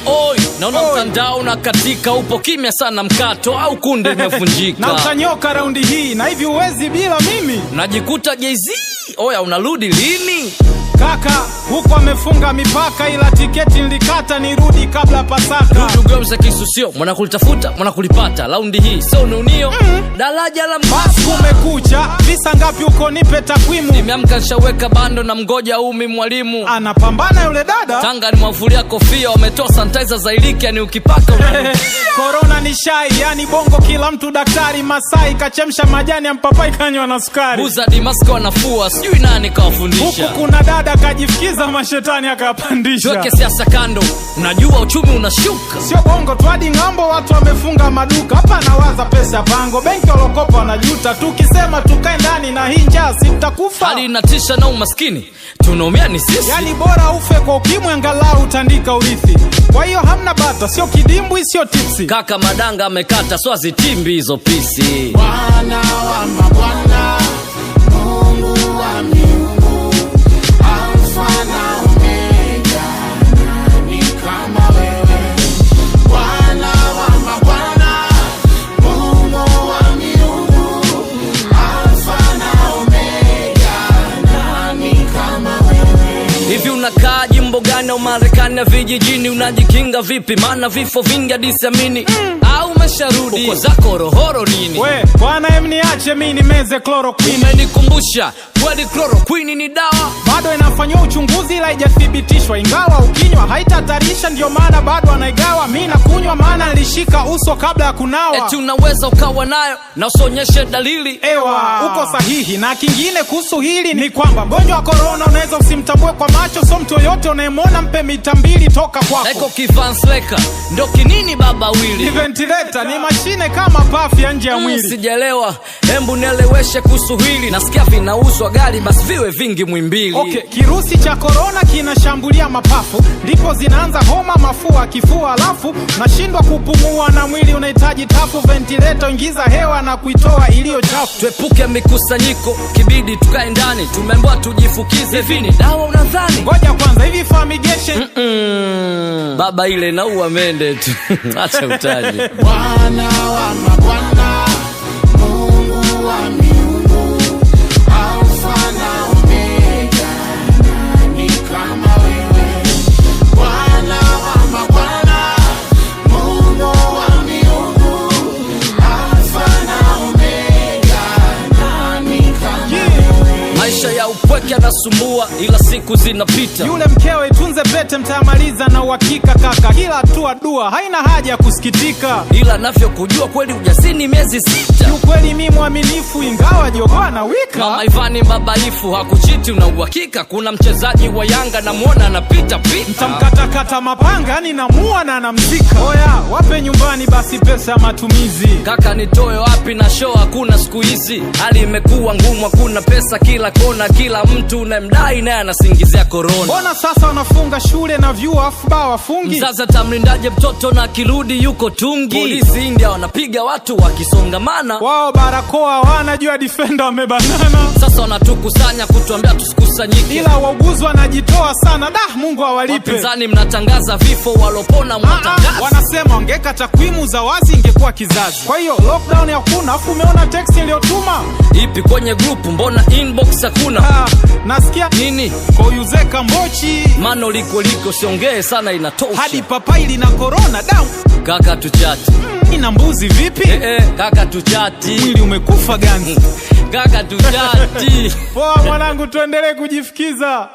Oi, naona mtandao na katika upo kimya sana mkato au kunde imevunjika. Na utanyoka raundi hii na hivi uwezi bila mimi. Najikuta Jay-Z, oya unarudi lini? Kaka, huko amefunga mipaka ila tiketi nilikata nirudi kabla Pasaka. Ndugu gomza kisusio, mwana kulitafuta, mwana kulipata. Raundi hii, so unio, daraja la basi kumekucha, visa ngapi uko nipe takwimu. Nimeamka nishaweka bando na mgoja umi mwalimu. Anapambana yule dada. Tanga ni mwavulia kofia, wametoa sanitizer za iliki yani ukipaka Corona ni shai, yani bongo kila mtu daktari. Masai kachemsha majani ya mpapai kanywa na sukari. Buza Dimasko wanafua, sijui nani kawafundisha. Huku kuna dada kajifikiza mashetani akapandisha. Tuweke siasa kando, unajua uchumi unashuka. Sio bongo tu hadi ngambo watu wamefunga maduka. Hapa nawaza pesa bango, benki walokopa wanajuta. Tukisema tukae ndani na hii njaa si mtakufa. Hali inatisha na umaskini, tunaumia ni sisi. Yani bora ufe kwa ukimwi angalau utandika urithi. Kwa hiyo hamna bata, sio kidimbwi sio tipsi. Kaka madanga amekata swazi timbi hizo pisi. Bwana wa mabwana, Mungu wa miungu, Alfa na Omega, nani kama wewe? Bwana wa mabwana, Mungu wa miungu, Alfa na Omega, nani kama wewe? Hivi unakaa jimbo gani au Marekani ya vijijini? Unajikinga vipi? Maana vifo vingi hadi siamini. Au umesharudi uko zako rohoro nini? We, bwana niache mimi nimeze chloroquine. Umenikumbusha, kweli chloroquine ni dawa. Bado inafanywa uchunguzi ila haijathibitishwa. Ingawa ukinywa haitatarisha ndio maana bado anaigawa. Mimi nakunywa maana nilishika uso kabla ya kunawa. Eti unaweza ukawa nayo na usionyeshe dalili. Ewa, uko sahihi. Na kingine kuhusu hili ni kwamba mgonjwa wa corona unaweza usimtambue kwa macho. So mtu yoyote unayemwona mpe mita 2 toka kwako. Eko kifansleka, ndo kinini baba wili. Ventilator ni mashine kama pafu ya nje ya mwili. Sijalewa, hembu nieleweshe kuhusu hili. Nasikia vinauzwa gari basi viwe vingi Mwimbili. Okay, kirusi cha corona kinashambulia mapafu. Ndipo zinaanza homa, mafua, kifua. Alafu nashindwa kupumua na mwili unahitaji tafu. Ventilator ingiza hewa na kuitoa iliyo chafu. Tuepuke mikusanyiko, kibidi tukae ndani. Tumeambiwa tujifukize vini, dawa unadhani? Ngoja kwanza, hivi fumigation Baba ile naua mende tu. Acha utaji. Bwana wa mabwana, Mungu wa miungu, Alfa na Omega, nani kama wewe? Bwana wa mabwana, Mungu wa miungu, Alfa na Omega, nani kama wewe? Maisha ya upweke yanasumbua ila siku zinapita. Yule mkewe tunze pete mtamaliza na uhakika kaka. Kila hatua dua, haina haja ya kusikitika. Ila navyokujua kweli ujasini miezi 6. Ukweli mimi mwaminifu ingawa jogoo na wika. Mama Ivani mbabaifu hakuchiti una uhakika. Kuna mchezaji wa Yanga namuona anapita pita. Mtamkatakata mapanga yani namua na anamzika. Oya, wape nyumbani basi pesa ya matumizi. Kaka nitoe wapi na show hakuna siku hizi. Hali imekuwa ngumu, hakuna pesa kila kona. Kila mtu unayemdai naye anasingizia corona. Mbona sasa wanafunga shule na vyuo afu ba wafungi? Sasa tamlindaje mtoto na kirudi yuko tungi? Polisi India wanapiga watu wakisongamana. Wao barakoa wanajua defender wamebanana. Sasa wanatukusanya kutuambia tusikusanyike. Ila wauguzi wanajitoa sana, Mungu awalipe. Wapinzani mnatangaza vifo, walopona mnatangaza. Wanasema ongeka takwimu za wazi ingekuwa kizazi. Kwa hiyo lockdown hakuna, afu umeona text niliyotuma? Ipi kwenye group, mbona inbox hakuna? Nasikia nini? Koyuzeka mbochi. Mano liko siongee sana inatosha. Hadi papai lina corona down. Kaka tuchati. Ina mbuzi vipi? Kaka tuchati. Mwili umekufa gani? Kaka tuchati. Poa mwanangu, tuendelee kujifikiza.